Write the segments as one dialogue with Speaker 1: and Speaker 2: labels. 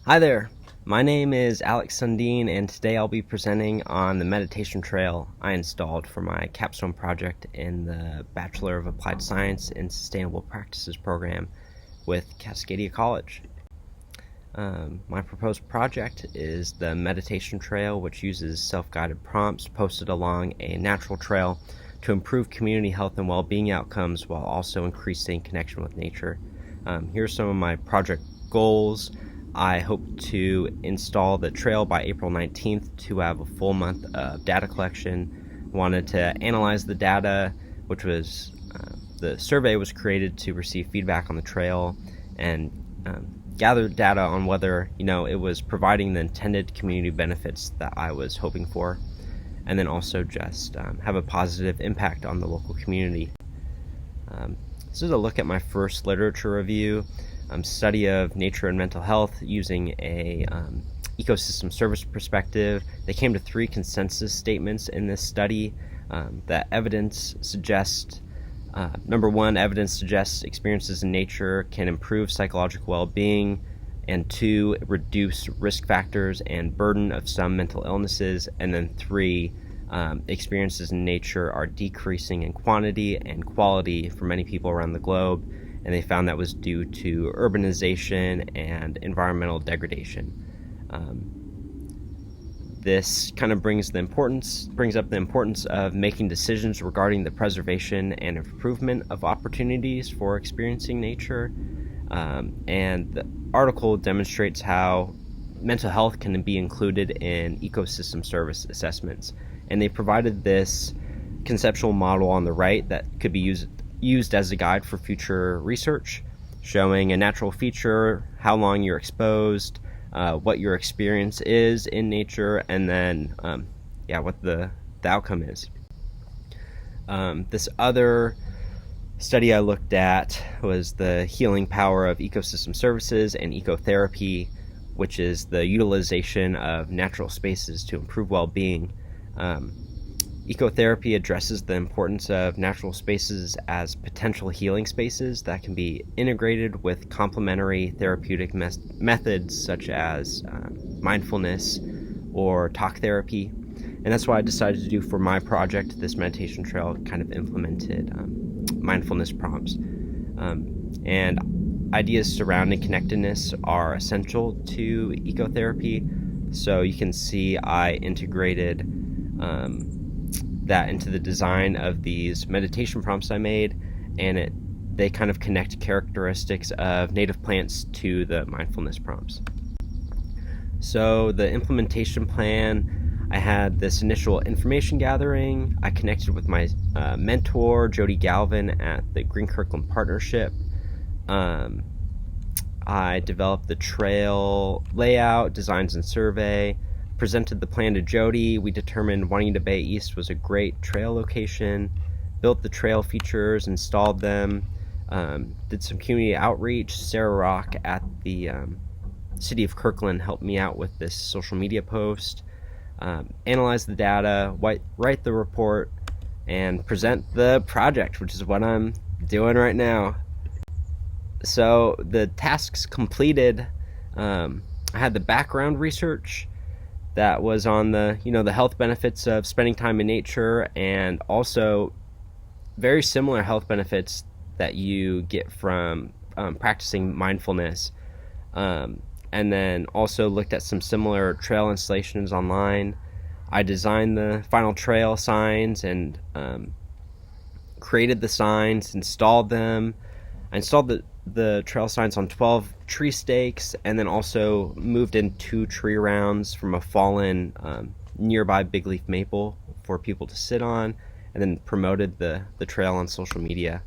Speaker 1: Hi there, my name is Alex Sundin, and today I'll be presenting on the meditation trail I installed for my capstone project in the Bachelor of Applied Science in Sustainable Practices program with Cascadia College. My proposed project is the meditation trail, which uses self-guided prompts posted along a natural trail to improve community health and well-being outcomes while also increasing connection with nature. Here are some of my project goals. I hope to install the trail by April 19th to have a full month of data collection. Wanted to analyze the data, which was the survey was created to receive feedback on the trail and gather data on whether it was providing the intended community benefits that I was hoping for, and then also just have a positive impact on the local community. This is a look at my first literature review. Study of nature and mental health using a ecosystem service perspective. They came to 3 consensus statements in this study that evidence suggests, number 1, evidence suggests experiences in nature can improve psychological well-being, and 2, reduce risk factors and burden of some mental illnesses, and then 3, experiences in nature are decreasing in quantity and quality for many people around the globe. And they found that was due to urbanization and environmental degradation. This kind of brings up the importance of making decisions regarding the preservation and improvement of opportunities for experiencing nature. And the article demonstrates how mental health can be included in ecosystem service assessments. And they provided this conceptual model on the right that could be used as a guide for future research, showing a natural feature, how long you're exposed, what your experience is in nature, and then what the outcome is. This other study I looked at was the healing power of ecosystem services and ecotherapy, which is the utilization of natural spaces to improve well-being. Ecotherapy addresses the importance of natural spaces as potential healing spaces that can be integrated with complementary therapeutic methods such as mindfulness or talk therapy. And that's why I decided to do for my project. This meditation trail kind of implemented mindfulness prompts. And ideas surrounding connectedness are essential to ecotherapy. So you can see I integrated that into the design of these meditation prompts I made, and they kind of connect characteristics of native plants to the mindfulness prompts. So the implementation plan, I had this initial information gathering. I connected with my mentor, Jody Galvin, at the Green Kirkland Partnership. I developed the trail layout, designs, and survey. Presented the plan to Jody. We determined Juanita Bay East was a great trail location, built the trail features, installed them, did some community outreach. Sarah Rock at the City of Kirkland helped me out with this social media post, analyze the data, write the report, and present the project, which is what I'm doing right now. So the tasks completed, I had the background research that was on the health benefits of spending time in nature, and also very similar health benefits that you get from practicing mindfulness. And then also looked at some similar trail installations online. I designed the final trail signs and created the signs, installed them. I installed the trail signs on 12 tree stakes, and then also moved in 2 tree rounds from a fallen nearby big leaf maple for people to sit on, and then promoted the trail on social media.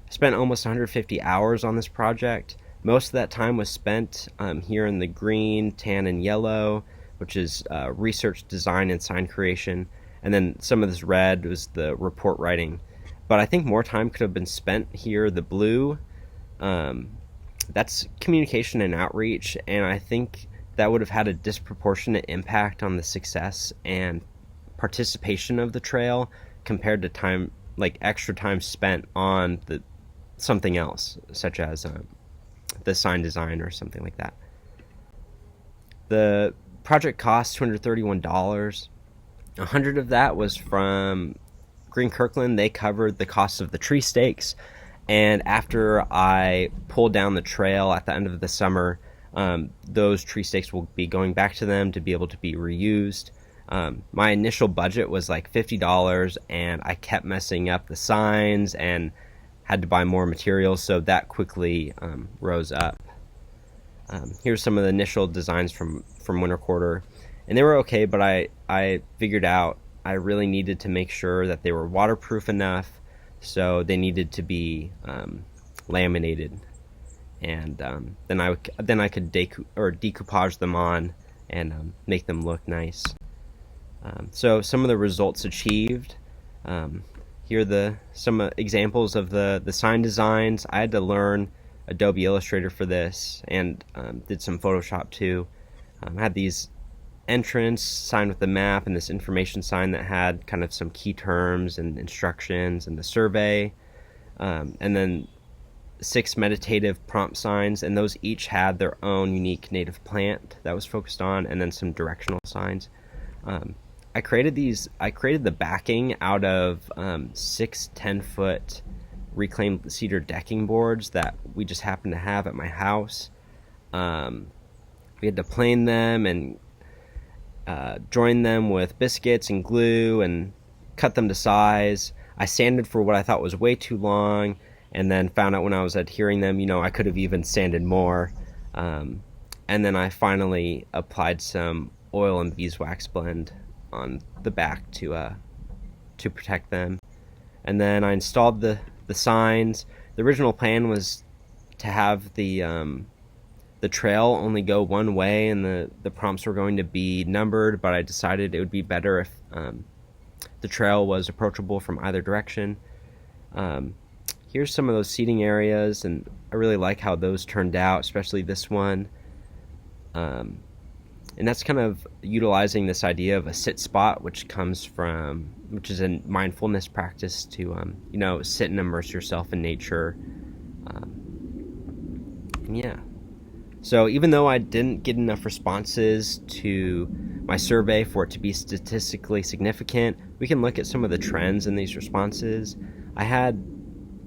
Speaker 1: I spent almost 150 hours on this project. Most of that time was spent here in the green, tan, and yellow, which is research, design, and sign creation, and then some of this red was the report writing. But I think more time could have been spent here, the blue. That's communication and outreach, and I think that would have had a disproportionate impact on the success and participation of the trail compared to time, like extra time spent on something else, such as the sign design or something like that. The project cost $231. 100 of that was from Green Kirkland. They covered the cost of the tree stakes, and after I pulled down the trail at the end of the summer, those tree stakes will be going back to them to be able to be reused. My initial budget was like $50, and I kept messing up the signs and had to buy more materials, so that quickly rose up. Here's some of the initial designs from winter quarter, and they were okay, but I figured out I really needed to make sure that they were waterproof enough, so they needed to be laminated, and then I could decoupage them on and make them look nice. So some of the results achieved. Here are some examples of the sign designs. I had to learn Adobe Illustrator for this, and did some Photoshop too. I had these entrance sign with the map and this information sign that had kind of some key terms and instructions and the survey, and then 6 meditative prompt signs, and those each had their own unique native plant that was focused on, and then some directional signs. I created the backing out of 6 10-foot reclaimed cedar decking boards that we just happened to have at my house. We had to plane them and join them with biscuits and glue and cut them to size. I sanded for what I thought was way too long, and then found out when I was adhering them, I could have even sanded more. And then I finally applied some oil and beeswax blend on the back to protect them. And then I installed the signs. The original plan was to have the trail only go one way, and the prompts were going to be numbered, but I decided it would be better if the trail was approachable from either direction. Here's some of those seating areas, and I really like how those turned out, especially this one. And that's kind of utilizing this idea of a sit spot, which is a mindfulness practice to, sit and immerse yourself in nature. Yeah. So even though I didn't get enough responses to my survey for it to be statistically significant, we can look at some of the trends in these responses. I had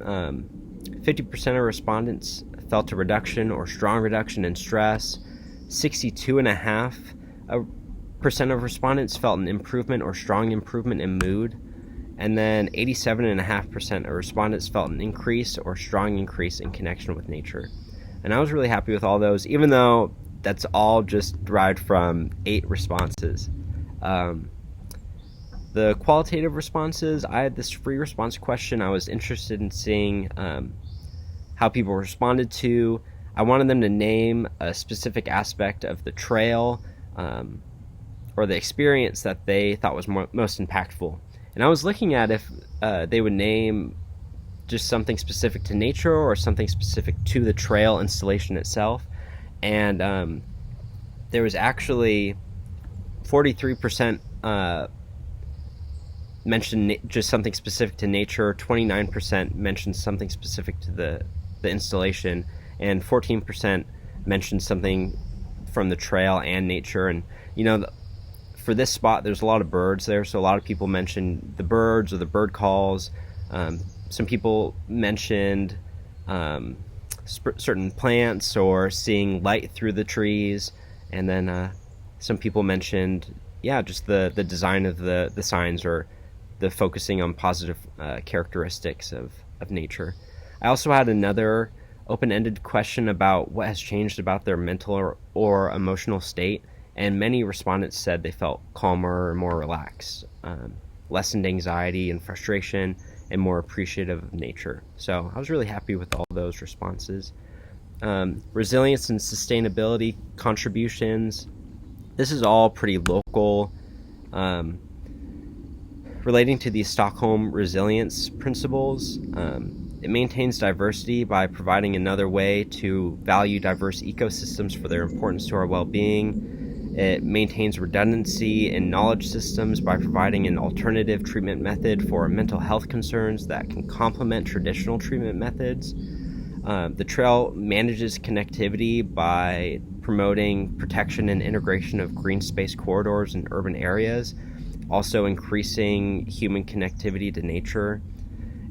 Speaker 1: 50% of respondents felt a reduction or strong reduction in stress. 62.5% of respondents felt an improvement or strong improvement in mood, and then 87.5% of respondents felt an increase or strong increase in connection with nature. And I was really happy with all those, even though that's all just derived from 8 responses. The qualitative responses, I had this free response question I was interested in seeing how people responded to. I wanted them to name a specific aspect of the trail or the experience that they thought was most impactful. And I was looking at if they would name just something specific to nature or something specific to the trail installation itself. And there was actually 43% mentioned just something specific to nature, 29% mentioned something specific to the installation, and 14% mentioned something from the trail and nature. And for this spot, there's a lot of birds there, so a lot of people mentioned the birds or the bird calls. Some people mentioned certain plants or seeing light through the trees, and then some people mentioned just the design of the signs or the focusing on positive characteristics of nature. I also had another open-ended question about what has changed about their mental or emotional state, and many respondents said they felt calmer and more relaxed, lessened anxiety and frustration, and more appreciative of nature. So I was really happy with all those responses. Resilience and sustainability contributions. This is all pretty local. Relating to the Stockholm resilience principles, it maintains diversity by providing another way to value diverse ecosystems for their importance to our well-being. It maintains redundancy in knowledge systems by providing an alternative treatment method for mental health concerns that can complement traditional treatment methods. The trail manages connectivity by promoting protection and integration of green space corridors in urban areas, also increasing human connectivity to nature.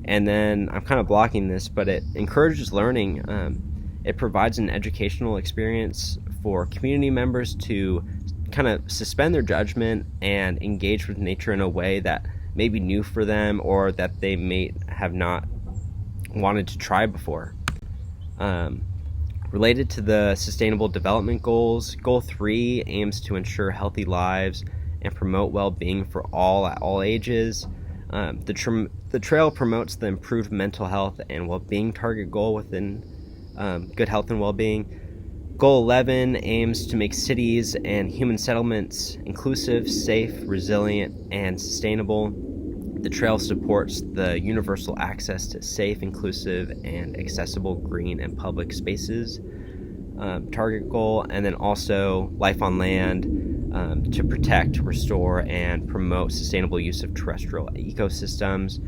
Speaker 1: And then I'm kind of blocking this, but it encourages learning. It provides an educational experience for community members to kind of suspend their judgment and engage with nature in a way that may be new for them or that they may have not wanted to try before. Related to the Sustainable Development Goals, Goal 3 aims to ensure healthy lives and promote well-being for all at all ages. The trail promotes the improved mental health and well-being target goal within good health and well-being. Goal 11 aims to make cities and human settlements inclusive, safe, resilient, and sustainable. The trail supports the universal access to safe, inclusive, and accessible green and public spaces target goal, and then also life on land to protect, restore, and promote sustainable use of terrestrial ecosystems.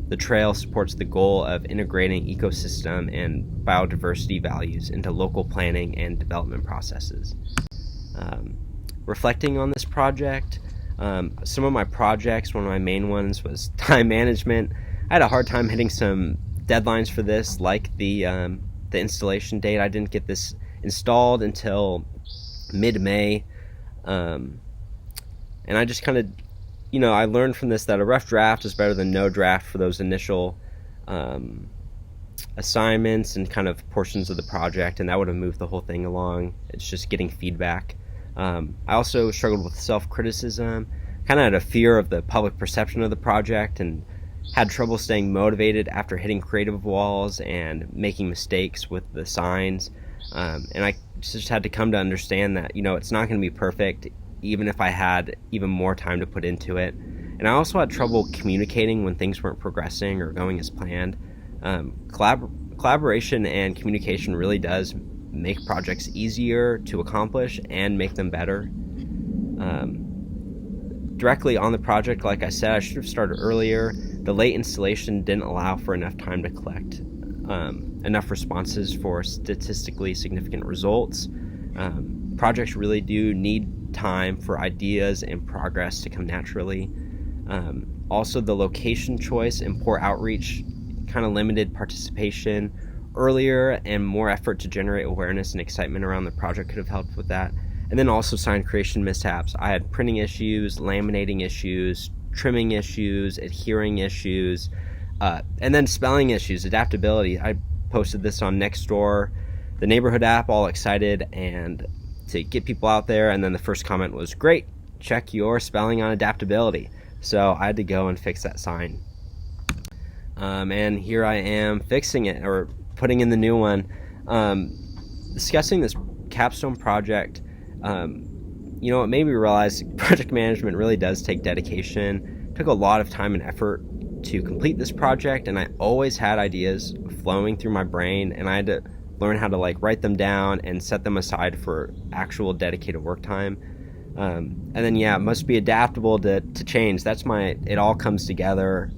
Speaker 1: The trail supports the goal of integrating ecosystem and biodiversity values into local planning and development processes. Reflecting on this project, some of my projects, one of my main ones was time management. I had a hard time hitting some deadlines for this, like the installation date. I didn't get this installed until mid-May, and I just kind of, I learned from this that a rough draft is better than no draft for those initial assignments and kind of portions of the project, and that would have moved the whole thing along. It's just getting feedback. I also struggled with self-criticism, kind of had a fear of the public perception of the project, and had trouble staying motivated after hitting creative walls and making mistakes with the signs. And I just had to come to understand that, it's not going to be perfect, even if I had even more time to put into it. And I also had trouble communicating when things weren't progressing or going as planned. Collaboration and communication really does make projects easier to accomplish and make them better. Directly on the project, like I said, I should have started earlier. The late installation didn't allow for enough time to collect enough responses for statistically significant results. Projects really do need time for ideas and progress to come naturally. Also, the location choice and poor outreach kind of limited participation earlier, and more effort to generate awareness and excitement around the project could have helped with that. And then also sign creation mishaps. I had printing issues, laminating issues, trimming issues, adhering issues, and then spelling issues, adaptability. I posted this on Nextdoor, the neighborhood app, all excited and to get people out there, and then the first comment was, "Great, check your spelling on adaptability." So I had to go and fix that sign. And here I am fixing it, or putting in the new one. Discussing this capstone project, it made me realize project management really does take dedication. It took a lot of time and effort to complete this project, and I always had ideas flowing through my brain, and I had to learn how to write them down and set them aside for actual dedicated work time. And then it must be adaptable to change. That's my it all comes together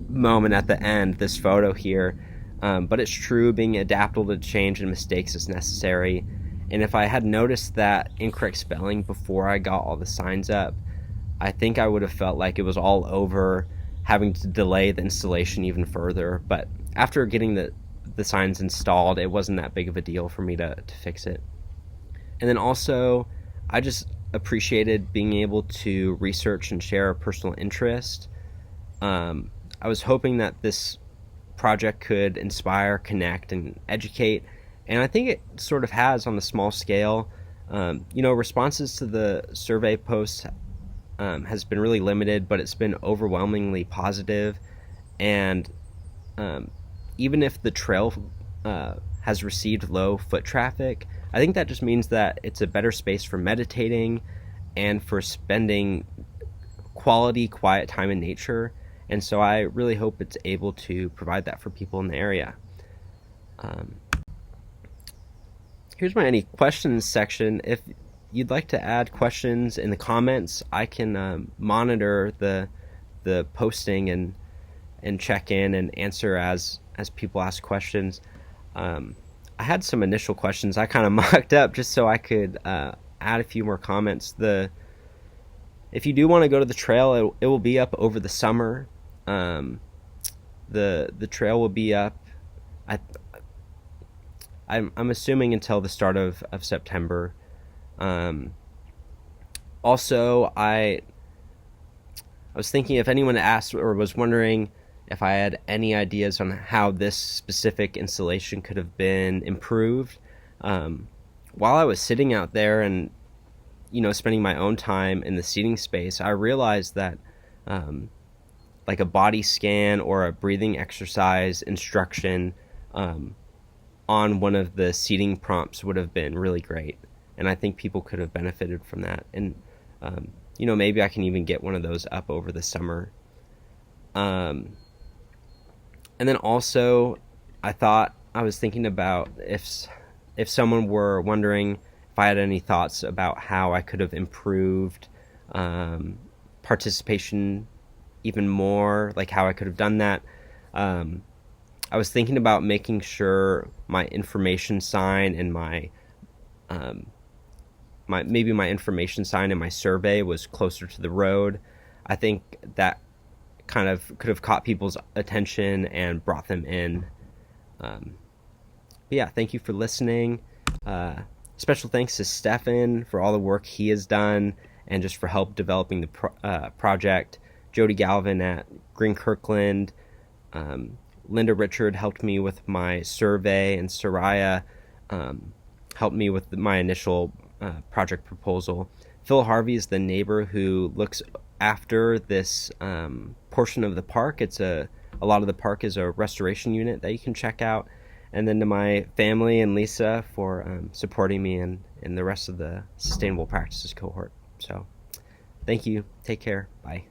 Speaker 1: moment at the end, this photo here. But it's true, being adaptable to change and mistakes is necessary. And if I had noticed that incorrect spelling before I got all the signs up, I think I would have felt like it was all over, having to delay the installation even further. But after getting the signs installed, it wasn't that big of a deal for me to fix it. And then also, I just appreciated being able to research and share a personal interest. I was hoping that this project could inspire, connect, and educate, and I think it sort of has on a small scale. Responses to the survey posts has been really limited, but it's been overwhelmingly positive. And even if the trail has received low foot traffic, I think that just means that it's a better space for meditating and for spending quality, quiet time in nature. And so I really hope it's able to provide that for people in the area. Here's my any questions section. If you'd like to add questions in the comments, I can monitor the posting and and check in and answer as people ask questions. I had some initial questions I kind of mocked up just so I could add a few more comments. If you do want to go to the trail, it will be up over the summer. The trail will be up. I'm assuming until the start of September. Also, I was thinking if anyone asked or was wondering if I had any ideas on how this specific installation could have been improved. While I was sitting out there and spending my own time in the seating space, I realized that like a body scan or a breathing exercise instruction on one of the seating prompts would have been really great, and I think people could have benefited from that. And maybe I can even get one of those up over the summer. And then also, I was thinking about if someone were wondering if I had any thoughts about how I could have improved participation even more, like how I could have done that. I was thinking about making sure my information sign and my information sign in my survey was closer to the road. I think that kind of could have caught people's attention and brought them in. But yeah, thank you for listening. Special thanks to Stefan for all the work he has done and just for help developing the project. Jody Galvin at Green Kirkland. Linda Richard helped me with my survey, and Soraya helped me with my initial project proposal. Phil Harvey is the neighbor who looks after this portion of the park. A lot of the park is a restoration unit that you can check out. And then to my family and Lisa for supporting me in the rest of the Sustainable Practices cohort. So thank you. Take care. Bye.